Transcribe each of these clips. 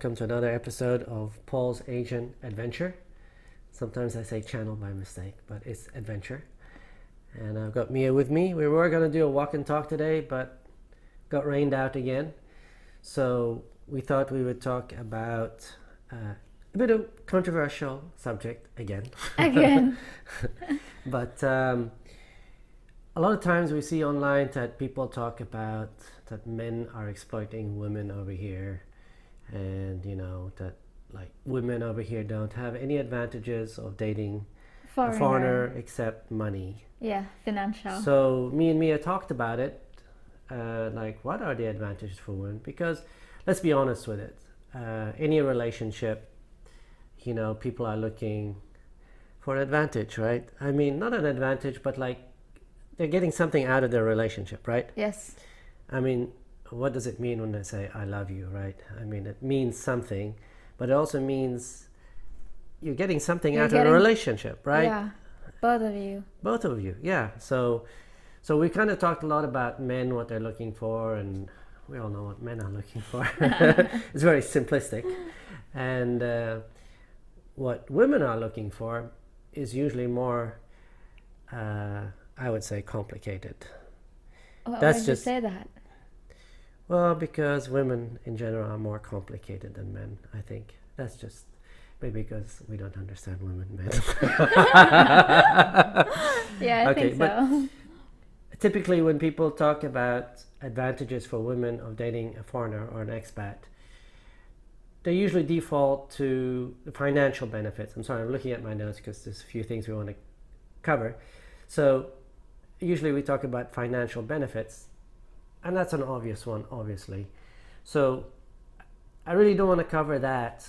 welcome to another episode of Paul's Asian Adventure. Sometimes I say channel by mistake, but it's adventure. And I've got Mia with me. We were going to do a walk and talk today, but got rained out again. So we thought we would talk about a bit of controversial subject again. But a lot of times we see online that people talk about that men are exploiting women over here, and that like women over here don't have any advantages of dating a foreigner except money. Yeah, financial. So me and Mia talked about it, like what are the advantages for women? Because let's be honest with it, any relationship, people are looking for an advantage, right? I mean, not an advantage, but like they're getting something out of their relationship, right? Yes. I mean, what does it mean when they say I love you, right? I mean, it means something, but it also means you're getting something out of a relationship, right? Yeah, both of you. Both of you, yeah. So we kind of talked a lot about men, what they're looking for, and we all know what men are looking for. It's very simplistic. And what women are looking for is usually more, I would say, complicated. Why would you say that? Well, because women in general are more complicated than men, I think. That's just maybe because we don't understand women, men. Yeah, I think so. Typically, when people talk about advantages for women of dating a foreigner or an expat, they usually default to the financial benefits. I'm sorry, I'm looking at my notes because there's a few things we want to cover. So usually we talk about financial benefits, and that's an obvious one, obviously. So I really don't want to cover that.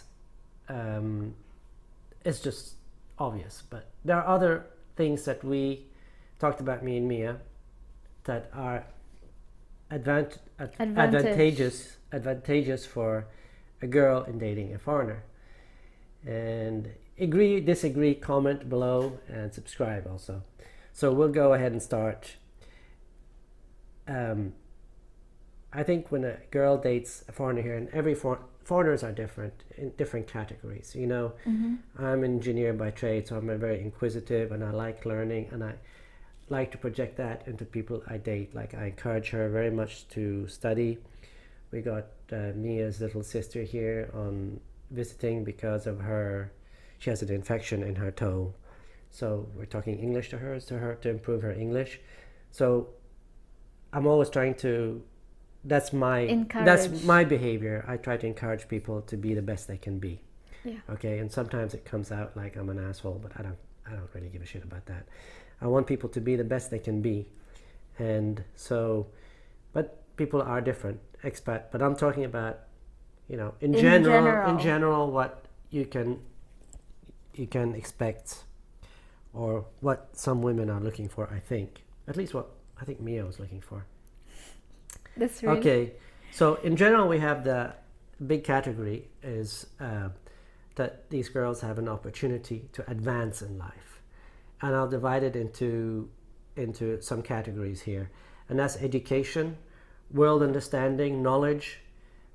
It's just obvious, but there are other things that we talked about, me and Mia, that are advantageous for a girl in dating a foreigner. And agree, disagree, comment below, and subscribe also. So we'll go ahead and start. I think when a girl dates a foreigner here, and every foreigners are different in different categories. I'm an engineer by trade, so I'm very inquisitive, and I like learning, and I like to project that into people I date. Like I encourage her very much to study. We got Mia's little sister here on visiting because of she has an infection in her toe. So we're talking English to her to improve her English. So I'm always trying to, that's my behavior. I try to encourage people to be the best they can be. Yeah. Okay, and sometimes it comes out like I'm an asshole, but I don't really give a shit about that. I want people to be the best they can be. And so, but people are different, expat, but I'm talking about, in general, what you can expect, or what some women are looking for, I think. At least what I think Mia was looking for. That's really... Okay, so in general, we have the big category is that these girls have an opportunity to advance in life. And I'll divide it into some categories here. And that's education, world understanding, knowledge,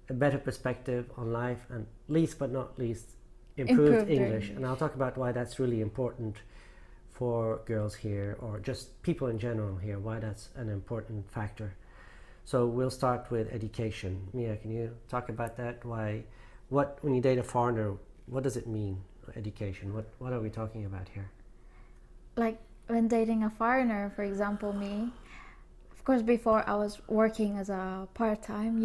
a better perspective on life, and least but not least, improved English. And I'll talk about why that's really important for girls here, or just people in general here, why that's an important factor. So we'll start with education. Mia, can you talk about that? When you date a foreigner, what does it mean, education? What are we talking about here? Like when dating a foreigner, for example, me, of course, before I was working as a part-time,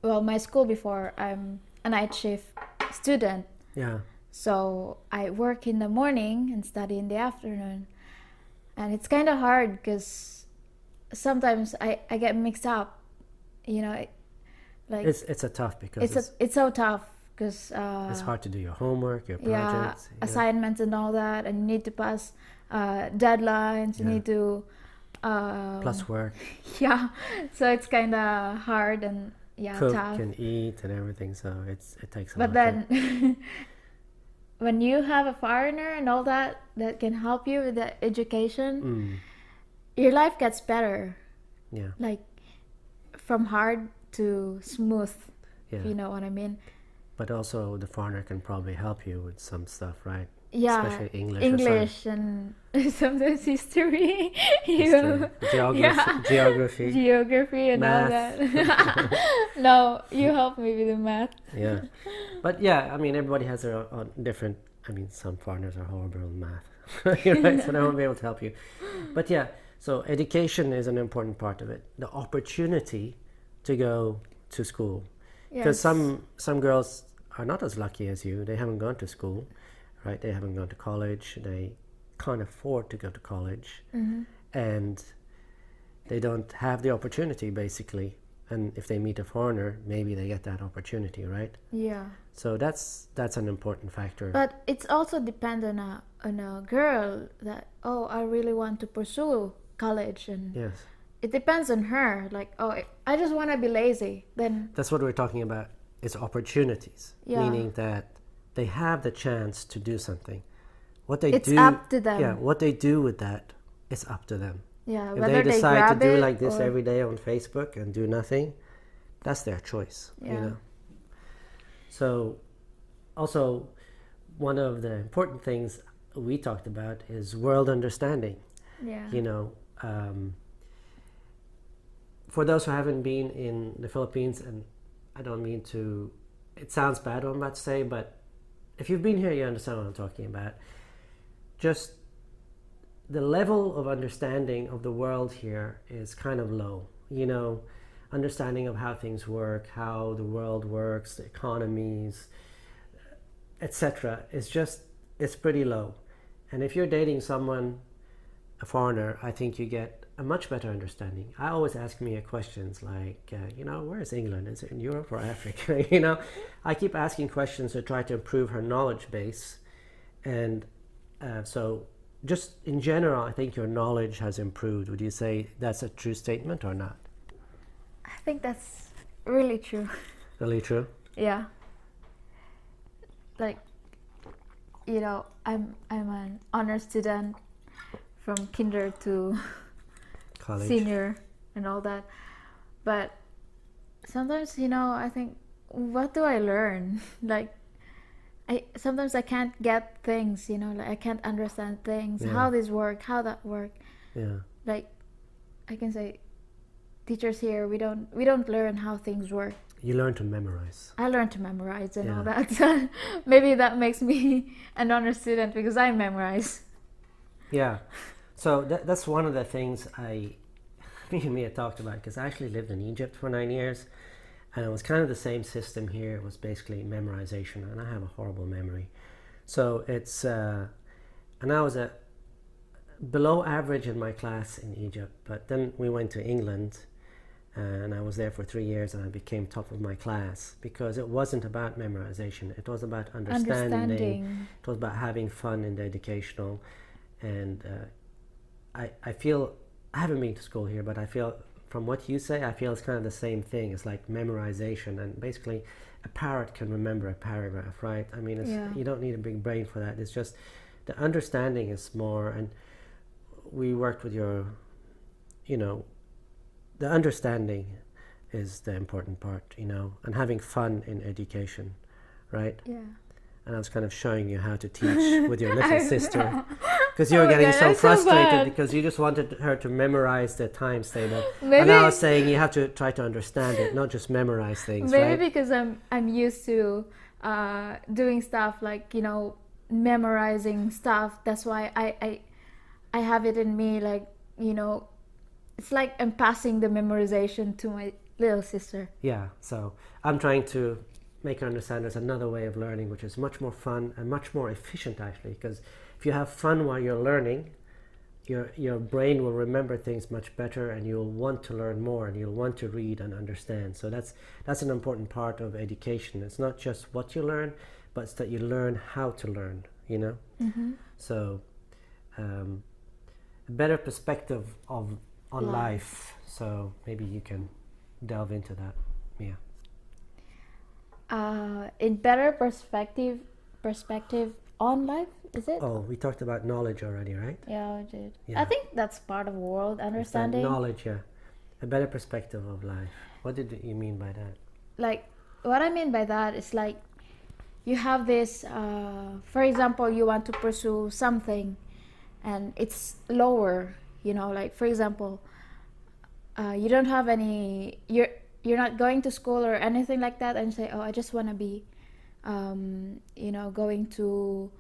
well, my school before, I'm a night shift student. Yeah. So I work in the morning and study in the afternoon. And it's kind of hard because sometimes I get mixed up, like it's a tough because it's so tough because it's hard to do your homework, your projects, assignments and all that, and you need to pass deadlines. You need to plus work. Yeah, so it's kind of hard and cook tough. And eat and everything. So it takes a lot. But then when you have a foreigner and all that can help you with the education, your life gets better. Yeah. Like from hard to smooth, yeah. if you know what I mean. But also the foreigner can probably help you with some stuff, right? Yeah, Especially English or English and sometimes history, history, yeah, geography, geography and all math. that. No, you help me with the math. Yeah. But yeah, I mean, everybody has their own different, I mean, some foreigners are horrible in math, right? So they won't be able to help you. But yeah, so education is an important part of it. The opportunity to go to school. Because Yes. some girls are not as lucky as you. They haven't gone to school, right? They haven't gone to college. They can't afford to go to college. And they don't have the opportunity, basically. And if they meet a foreigner, maybe they get that opportunity, right? Yeah. So that's an important factor. But it's also depend on a girl that, oh, I really want to pursue college, and Yes. it depends on her. Like, oh, I just want to be lazy. Then That's what we're talking about, is opportunities. Yeah. Meaning that they have the chance to do something. What they it's do, up to them. yeah, what they do with that is up to them. Yeah, If whether they decide to grab do it like this or, every day on Facebook and do nothing, that's their choice, you Yeah. know. So also one of the important things we talked about is world understanding. Yeah. You know, for those who haven't been in the Philippines, and I don't mean to, it sounds bad what I'm about to say, but if you've been here, you understand what I'm talking about. Just the level of understanding of the world here is kind of low. You know, understanding of how things work, how the world works, the economies, etc. It's pretty low. And if you're dating someone, a foreigner, I think you get a much better understanding. I always ask Mia questions like, you know, where is England? Is it in Europe or Africa? You know, I keep asking questions to try to improve her knowledge base. And so just in general, I think your knowledge has improved. Would you say that's a true statement or not? I think that's really true. Really true? Yeah. Like, you know, I'm an honor student from kinder to College. senior and all that. But sometimes, you know, I think, what do I learn? Like, sometimes I can't get things, you know, like I can't understand things, Yeah. how this work, how that work. Yeah. Like, I can say, teachers here, we don't learn how things work. You learn to memorize. I learned to memorize and all Yeah. that. Maybe that makes me an honor student because I memorize. Yeah. So that's one of the things me and Mia talked about, because I actually lived in Egypt for 9 years, and it was kind of the same system here. It was basically memorization, and I have a horrible memory. So it's, and I was below average in my class in Egypt, but then we went to England, and I was there for 3 years, and I became top of my class, because it wasn't about memorization. It was about understanding. It was about having fun in the educational. And I feel, I haven't been to school here, but I feel from what you say, I feel it's kind of the same thing. It's like memorization, and basically a parrot can remember a paragraph, right? I mean, Yeah. you don't need a big brain for that. It's just the understanding is more, and we worked with your, you know, the understanding is the important part, you know, and having fun in education, right? Yeah. And I was kind of showing you how to teach with your little I sister, know. because you were Oh my getting God, so I'm so frustrated bad. because you just wanted her to memorize the times table. And Maybe- I was saying you have to try to understand it, not just memorize things, Maybe right? because I'm used to doing stuff like, you know, memorizing stuff. That's why I have it in me, like, you know, it's like I'm passing the memorization to my little sister. Yeah, so I'm trying to make her understand there's another way of learning, which is much more fun and much more efficient, actually, because if you have fun while you're learning, your brain will remember things much better, and you'll want to learn more, and you'll want to read and understand. So that's an important part of education. It's not just what you learn, but it's that you learn how to learn, you know? Mm-hmm. So a better perspective on Life. life. So maybe you can delve into that. Yeah. In better perspective on life, is it? Oh, we talked about knowledge already, right? Yeah, I did. Yeah. I think that's part of world It's that understanding. knowledge, yeah. A better perspective of life. What did you mean by that? Like, what I mean by that is like, you have this, for example, you want to pursue something and it's lower, you know, like for example, you don't have any, you're not going to school or anything like that, and say, oh, I just want to be, you know, going to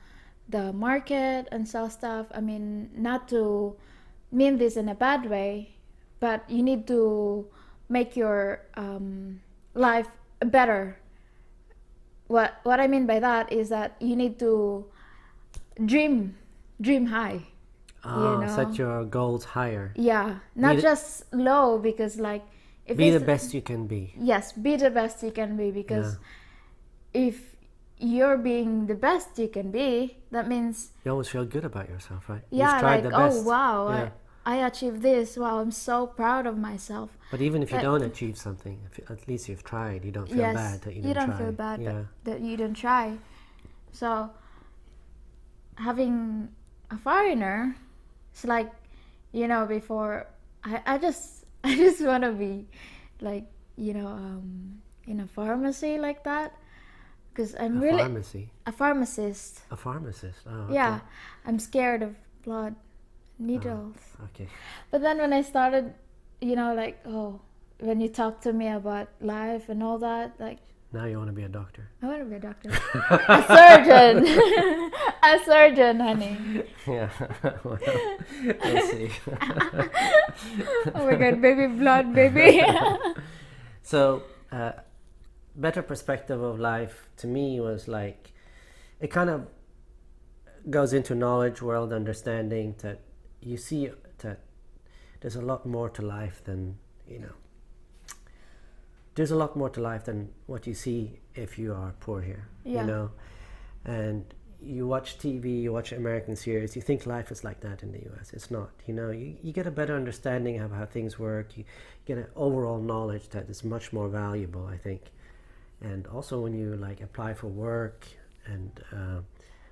the market and sell stuff. I mean, not to mean this in a bad way, but you need to make your life better. What I mean by that is that you need to dream dream high, you know. Set your goals higher. Yeah, not the- just low, because like if Be the it's, best you can be. yes, be the best you can be, because if you're being the best you can be, that means You always feel good about yourself, right? yeah, You've tried like, the best. oh wow, Yeah. I achieved this, wow, I'm so proud of myself. But even if you But- don't achieve something, at least you've tried. You don't feel Yes, bad that you you didn't don't try. feel bad Yeah. that you didn't try. So having a foreigner, it's like, you know, before I just I just want to be like, you know, in a pharmacy like that, because I'm A really pharmacy. a pharmacist. A pharmacist. Oh, okay. Yeah, I'm scared of blood needles. Okay. But then when I started, you know, like, oh, when you talk to me about life and all that, like, Now you want to be a doctor. I want to be a doctor. A surgeon. A surgeon, honey. Yeah. Well, we'll see. Oh my god, baby blood, baby. So, better perspective of life to me was like, it kind of goes into knowledge, world understanding, that you see that there's a lot more to life than, you know, there's a lot more to life than what you see if you are poor here, Yeah. you know. And you watch TV, you watch American series, you think life is like that in the US. It's not, you know. You get a better understanding of how things work. You get an overall knowledge that is much more valuable, I think. And also when you like apply for work, and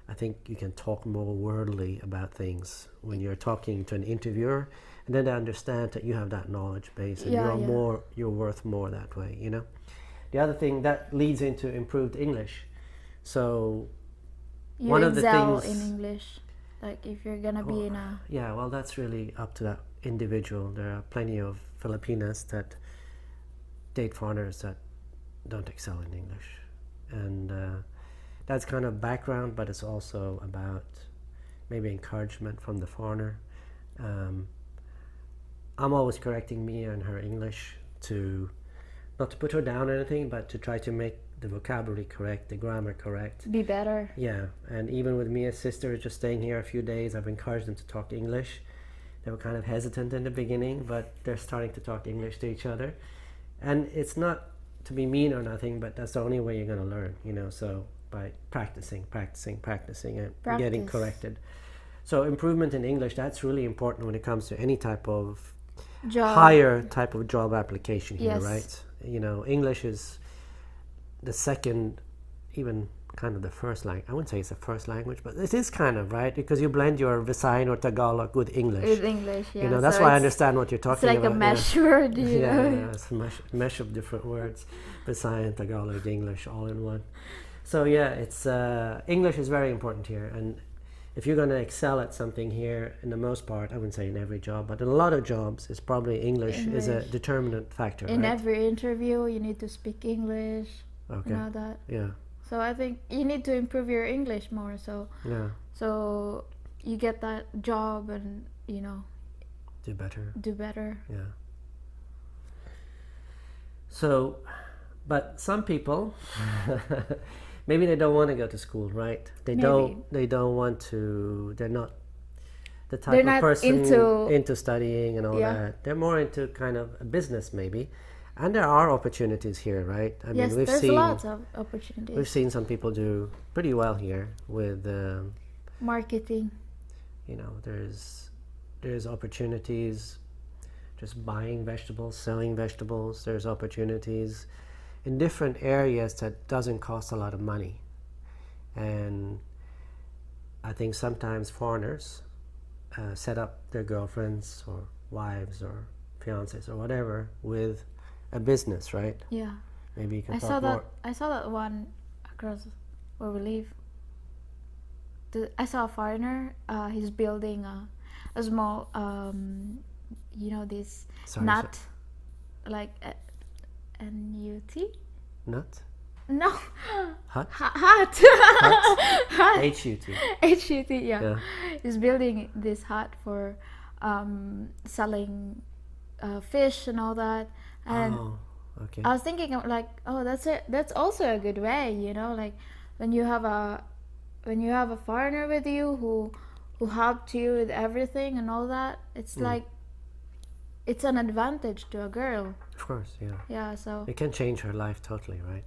I think you can talk more worldly about things when you're talking to an interviewer, and then they understand that you have that knowledge base, and Yeah, yeah. you're worth more that way, you know. The other thing that leads into improved English. So You one of the excel things- in English. Like if you're gonna be in a yeah, well, that's really up to that individual. There are plenty of Filipinas that date foreigners that don't excel in English, and that's kind of background, but it's also about maybe encouragement from the foreigner. I'm always correcting Mia and her English, to not to put her down or anything, but to try to make the vocabulary correct, the grammar correct. be better. Yeah, and even with Mia's sister just staying here a few days, I've encouraged them to talk English. They were kind of hesitant in the beginning, but they're starting to talk English to each other. And it's not to be mean or nothing, but that's the only way you're going to learn, you know, so by practicing and getting Practice. corrected. So improvement in English, that's really important when it comes to any type of Job. higher type of job application here, Yes. right? You know, English is the second, even kind of the first language. I wouldn't say it's the first language, but it is kind of, right? Because you blend your Visayan or Tagalog with English. With English, yeah. You know, that's So why I it's- understand what you're It's talking like about. a mesh word, you Yeah, know. yeah, it's a mesh of different words. Visayan, Tagalog, English, all in one. So yeah, it's English is very important here, and if you're going to excel at something here, in the most part, I wouldn't say in every job, but in a lot of jobs, it's probably English is a English. determinant factor, In right? every interview, you need to speak English. Okay. You know that. Yeah, So I think you need to improve your English more. yeah, So you get that job and, you know, do better. do better. Yeah. So, but some people, maybe they don't want to go to school, right? They Maybe. don't want to. They're not the type They're of not person into- studying and all Yeah. that. They're more into kind of a business, maybe. And there are opportunities here, right? I Yes, mean, there's lots of opportunities. we've seen some people do pretty well here with, Marketing. you know, there's opportunities just buying vegetables, selling vegetables. There's opportunities in different areas that doesn't cost a lot of money. And I think sometimes foreigners set up their girlfriends or wives or fiancés or whatever with a business, right? Yeah. Maybe you can I talk saw more. that. I saw that one across where we live. I saw a foreigner. He's building a small, this Sorry, nut, like NUT. Nut? No, Hut? hut. Hut. HUT. HUT. Yeah. Yeah. He's building this hut for selling fish and all that. And Oh, okay. I was thinking of like, oh, that's also a good way, like when you have a foreigner with you who helped you with everything and all that. It's like it's an advantage to a girl. Of course, yeah. Yeah, so It can change her life totally, right?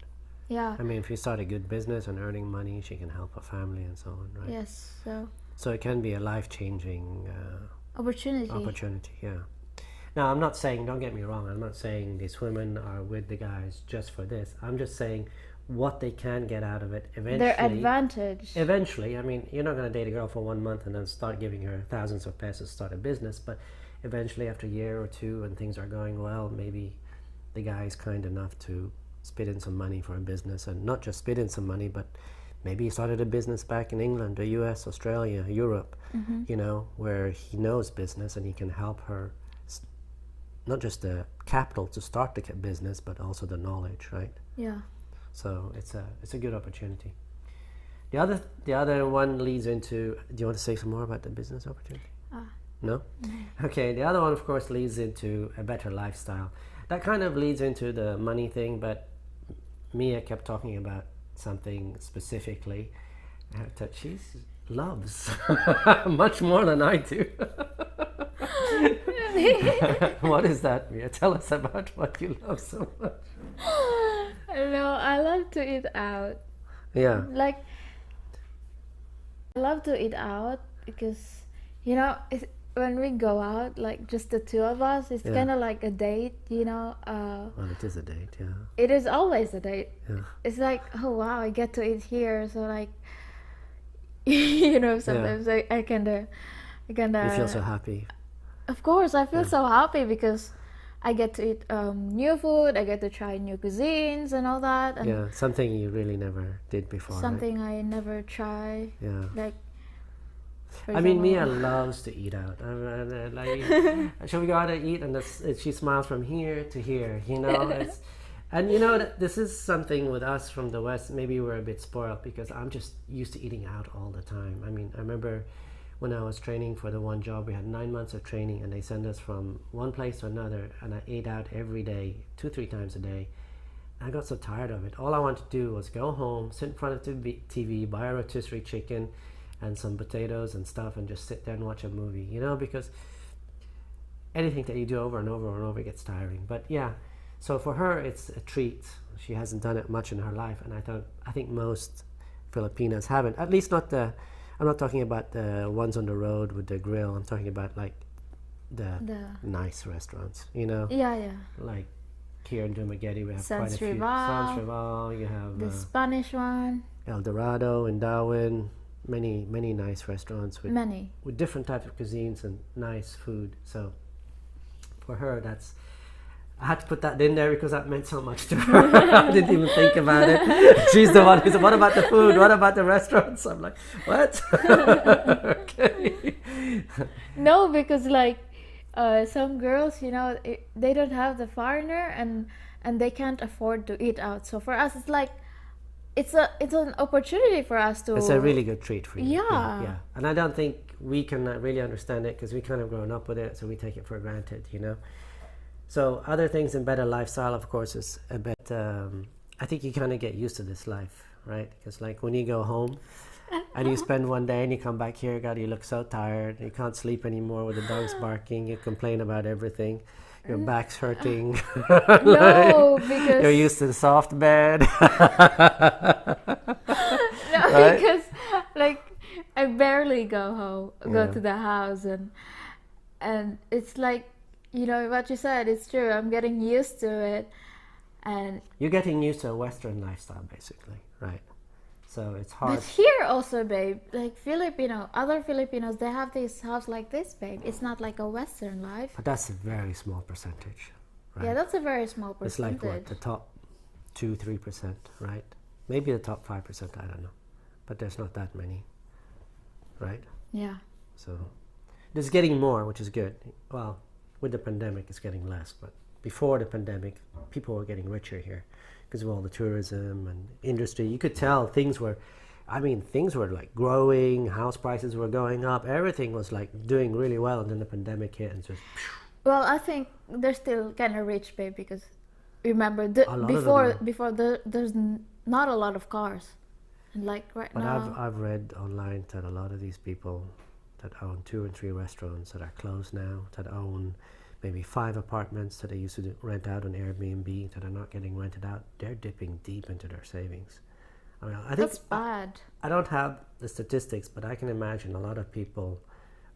yeah. I mean, if you start a good business and earning money, she can help her family and so on, right? Yes, so So it can be a life-changing opportunity. yeah. Now, I'm not saying, don't get me wrong, I'm not saying these women are with the guys just for this. I'm just saying what they can get out of it eventually. Their advantage. Eventually, I mean, you're not going to date a girl for 1 month and then start giving her thousands of pesos to start a business, but eventually after a year or two when things are going well, maybe the guy is kind enough to spit in some money for a business, and not just spit in some money, but maybe he started a business back in England, the US, Australia, Europe, where he knows business and he can help her, not just the capital to start the business, but also the knowledge, right? Yeah. So it's a good opportunity. The other one leads into. Do you want to say some more about the business opportunity? No? Okay. The other one, of course, leads into a better lifestyle. That kind of leads into the money thing, but Mia kept talking about something specifically that she loves much more than I do. What is that, Mia? Tell us about what you love so much. No, I love to eat out. Yeah. Like, I love to eat out because, when we go out, like just the two of us, it's kind of like a date, Well, it is a date, yeah. It is always a date. Yeah. It's like, oh wow, I get to eat here, so like, sometimes I kind of. You feel so happy. Of course, I feel so happy because I get to eat new food. I get to try new cuisines and all that. And Yeah, something you really never did before. something I never try. Yeah. Like, for I mean, example- Mia loves to eat out. Like, shall we go out to eat? And she smiles from here to here. It's, and this is something with us from the West. Maybe we're a bit spoiled because I'm just used to eating out all the time. I mean, I remember when I was training for the one job, we had 9 months of training, and they sent us from one place to another, and I ate out every day, 2-3 times a day. I got so tired of it. All I wanted to do was go home, sit in front of the TV, buy a rotisserie chicken and some potatoes and stuff, and just sit there and watch a movie, because anything that you do over and over and over gets tiring. But yeah, so for her, it's a treat. She hasn't done it much in her life, and I think most Filipinas haven't. At least not I'm not talking about the ones on the road with the grill. I'm talking about like the nice restaurants, Yeah. like here in Dumaguete we have Sans quite a few. Rival. Sans Rival, you have The Spanish one. El Dorado in Darwin. Many nice restaurants with different types of cuisines and nice food. So for her, I had to put that in there because that meant so much to her. I didn't even think about it. She's the one who said, what about the food? What about the restaurants? I'm like, what? Okay. No, because like some girls, they don't have the foreigner and they can't afford to eat out. So for us, it's like it's an opportunity for us to. It's a really good treat for you. Yeah. And I don't think we can really understand it because we kind of grown up with it, so we take it for granted, So other things in better lifestyle, of course, is a bit. I think you kind of get used to this life, right? Because like when you go home and you spend one day and you come back here, God, you look so tired. You can't sleep anymore with the dogs barking. You complain about everything. Your back's hurting. No, because you're used to the soft bed. No, Right? because like I barely go Yeah. to the house, and it's like what you said. It's true. I'm getting used to it, and You're getting used to a Western lifestyle, basically, right? So it's hard. but here also, babe, like other Filipinos, they have this house like this, babe. It's not like a Western life. But that's a very small percentage, right? Yeah, that's a very small It's percentage. like what, the top 2-3%, right? Maybe the top 5%, I don't know. but there's not that many, right? Yeah. So there's getting more, which is good. Well, with the pandemic, it's getting less, but before the pandemic, people were getting richer here because of all the tourism and industry. You could tell things were like growing, house prices were going up, everything was like doing really well, and then the pandemic hit and just Well, I think they're still kind of rich, babe, because remember a lot of them. before there's not a lot of cars, and like right But now. I've read online that a lot of these people that own 2 and 3 restaurants that are closed now, that own maybe 5 apartments that they used to rent out on Airbnb that are not getting rented out, they're dipping deep into their savings. I mean, I think That's bad. I don't have the statistics, but I can imagine a lot of people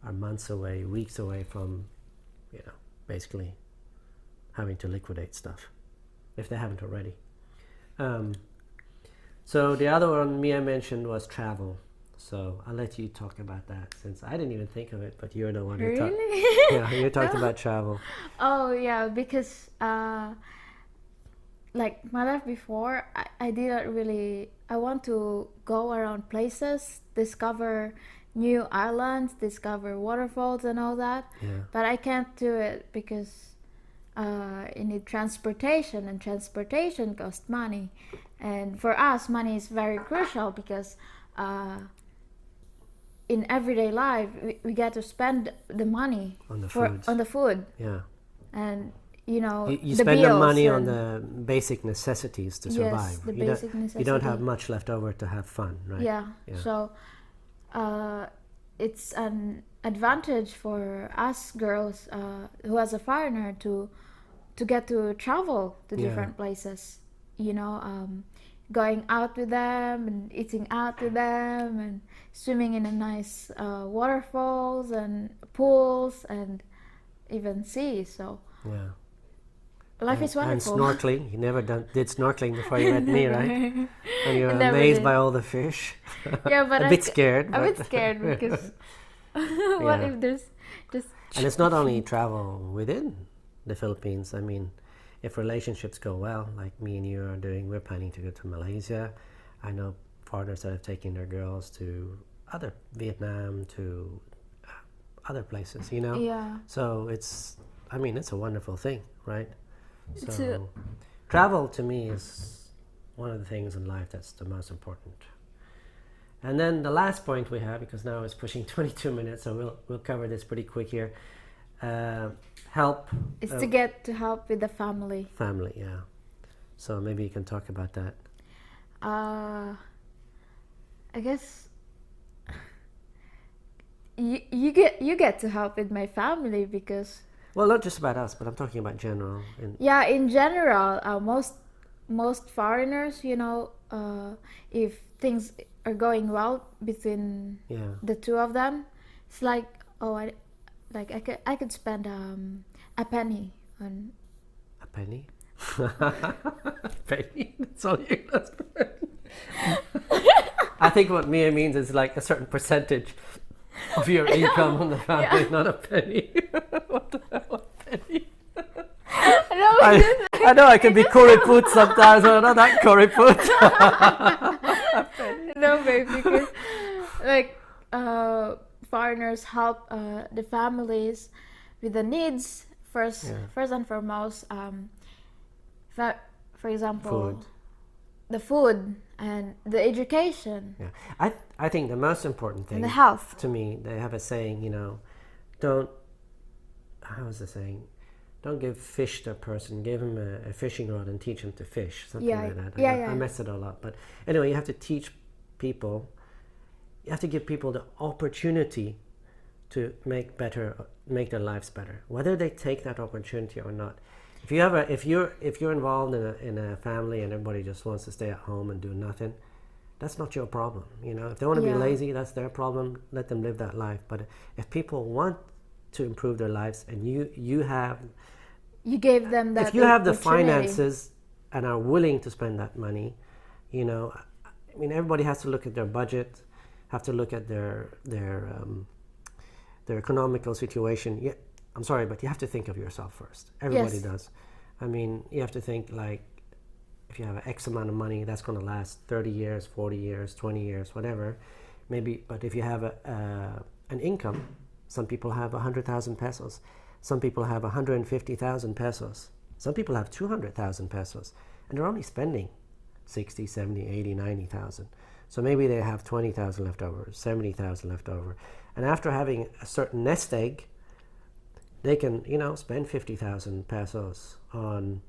are months away, weeks away from, basically having to liquidate stuff if they haven't already. So the other one Mia mentioned was travel. So I'll let you talk about that, since I didn't even think of it, but you're the one who talked. Really? Yeah, you talked No. about travel. Oh yeah, because like my life before, I didn't really. I want to go around places, discover new islands, discover waterfalls and all that. Yeah. But I can't do it because you need transportation, and transportation costs money. And for us, money is very crucial because in everyday life, we get to spend the money On the for food. on the food, Yeah. and you know You the spend the bills money on and- the basic necessities to Yes, survive. the you basic you don't have necessity. much left over to have fun, right? Yeah. Yeah. So it's an advantage for us girls who as a foreigner to get to travel to Yeah. different places. Going out with them and eating out with them and swimming in a nice waterfalls and pools and even seas. So Yeah. life is And wonderful. snorkeling. You never did snorkeling before you met me, right? And you were Never amazed did. by all the fish. Yeah, but a bit scared. I'm a but- bit scared because what Yeah. if there's just And it's not only travel within the Philippines. I mean, if relationships go well, like me and you are doing, we're planning to go to Malaysia. I know partners that have taken their girls to Vietnam, to other places, yeah. So it's a wonderful thing, right? It's So travel to me is one of the things in life that's the most important. And then the last point we have, because now it's pushing 22 minutes, so we'll cover this pretty quick here. Help. It's to get to help with the family. Family, yeah. So maybe you can talk about that. I guess you get to help with my family because Well, not just about us, but I'm talking about general. yeah, in general, most foreigners, if things are going well between Yeah. the two of them, it's like I could spend a penny on. A penny? Penny? That's all you can spend. I think what Mia means is like a certain percentage of your income on the family, Yeah. not a penny. What the hell, a penny? No, I know I can be kuriput sometimes, but I'm not that kuriput. no, babe, because like foreigners help the families with the needs first. Yeah. First and foremost, for example, Food. the food and the education Yeah, I think the most important thing and the health. to me, they have a saying, don't, how is the saying? Don't give fish to a person, give him a fishing rod and teach him to fish, something Yeah, like that. yeah. I messed it all up. But anyway, you have to teach people, you have to give people the opportunity to make their lives better, whether they take that opportunity or not. If you're involved in a family and everybody just wants to stay at home and do nothing, that's not your problem. If they want to be Yeah. lazy, that's their problem. Let them live that life. But if people want to improve their lives, and you gave them that. if you have the opportunity. finances and are willing to spend that money, everybody has to look at their budget, have to look at their economical situation. Yeah, I'm sorry, but you have to think of yourself first. Everybody Yes. does. You have to think like, if you have X amount of money, that's going to last 30 years, 40 years, 20 years, whatever. Maybe, but if you have an income, some people have 100,000 pesos. Some people have 150,000 pesos. Some people have 200,000 pesos. And they're only spending 60, 70, 80, 90,000. So maybe they have 20,000 left over, 70,000 left over. And after having a certain nest egg, they can, spend 50,000 pesos on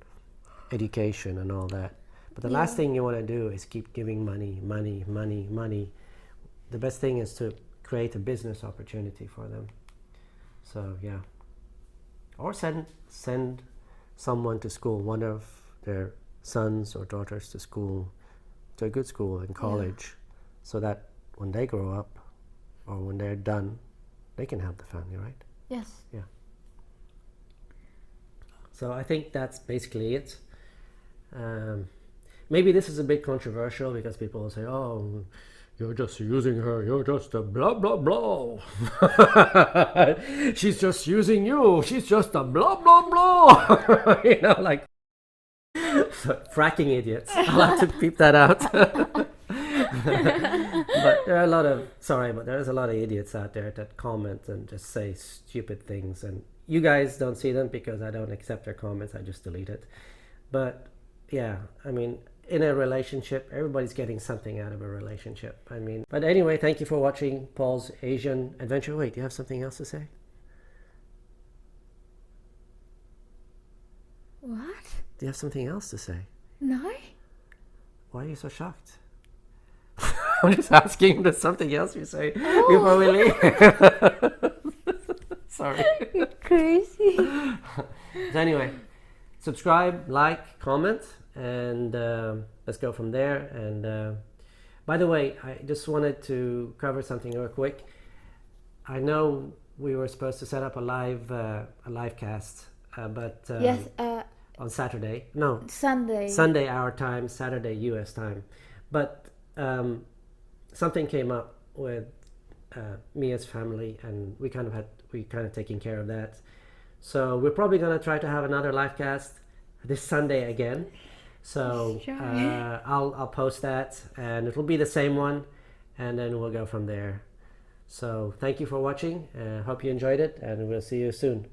education and all that. But the last thing you want to do is keep giving money. The best thing is to create a business opportunity for them. So yeah. Or send someone to school, one of their sons or daughters to school, to a good school in college, so that when they grow up or when they're done, they can help the family, right? Yes. Yeah. So I think that's basically it. Maybe this is a bit controversial because people will say, oh, you're just using her, you're just a blah, blah, blah. She's just using you, she's just a blah, blah, blah. Like fracking idiots. I'll have to peep that out. But there are a lot of, but there's a lot of idiots out there that comment and just say stupid things. And you guys don't see them because I don't accept their comments, I just delete it. But yeah, I mean, in a relationship, everybody's getting something out of a relationship. But anyway, thank you for watching Paul's Asian adventure. Wait, do you have something else to say? What? Do you have something else to say? No. Why are you so shocked? I'm just asking if there's something else you say before we leave. Sorry. You're crazy. So anyway, subscribe, like, comment, and let's go from there. And by the way, I just wanted to cover something real quick. I know we were supposed to set up a live cast, but Yes. on Saturday. No, Sunday. Sunday our time, Saturday US time. But something came up with Mia's family, and we kind of taking care of that. So we're probably gonna try to have another live cast this Sunday again. So I'll post that, and it'll be the same one, and then we'll go from there. So thank you for watching. Hope you enjoyed it, and we'll see you soon.